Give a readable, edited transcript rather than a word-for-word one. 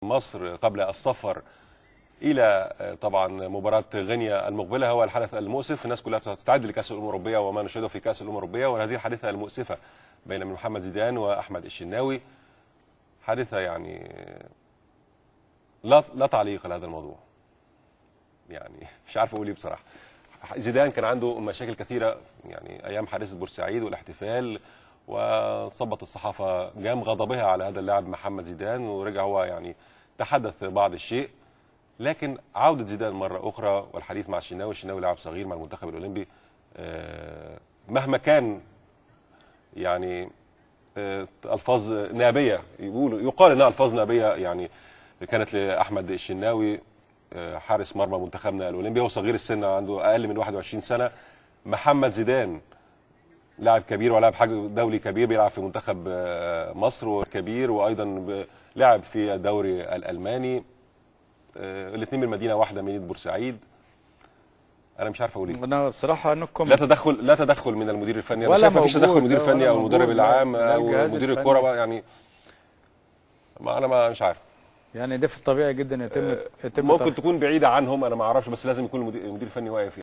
مصر قبل السفر الى طبعا مباراه غينيا المقبله هو الحدث المؤسف. الناس كلها بتستعد لكاس الامم الاوروبيه وما نشهده في كاس الامم الاوروبيه، وهذه الحادثه المؤسفه بين محمد زيدان واحمد الشناوي حادثه يعني لا تعليق لهذا الموضوع. يعني مش عارف اقول ايه بصراحه. زيدان كان عنده مشاكل كثيره يعني ايام حادثه بورسعيد والاحتفال، وصبت الصحافه جام غضبها على هذا اللاعب محمد زيدان، ورجع هو يعني تحدث بعض الشيء. لكن عودة زيدان مرة أخرى والحديث مع الشناوي لاعب صغير مع المنتخب الأولمبي، مهما كان يعني ألفاظ نابية، يقال إنها ألفاظ نابية يعني كانت لأحمد الشناوي حارس مرمى منتخبنا الأولمبي، هو صغير السن عنده أقل من 21 سنة. محمد زيدان لاعب كبير ولاعب حاجة دولي كبير، بيلعب في منتخب مصر وكبير، وأيضا لاعب في الدوري الألماني. الاثنين من مدينه واحده، مدينه بورسعيد. انا مش عارف اقول ايه. انا بصراحه انكم لا تدخل من المدير الفني. انا ولا شايف مفيش تدخل المدير الفني او المدرب العام او مدير الكره بقى يعني. انا مش عارف يعني ده في الطبيعي جدا يتم ممكن تكون بعيده عنهم، انا ما اعرفش، بس لازم يكون المدير الفني واقف.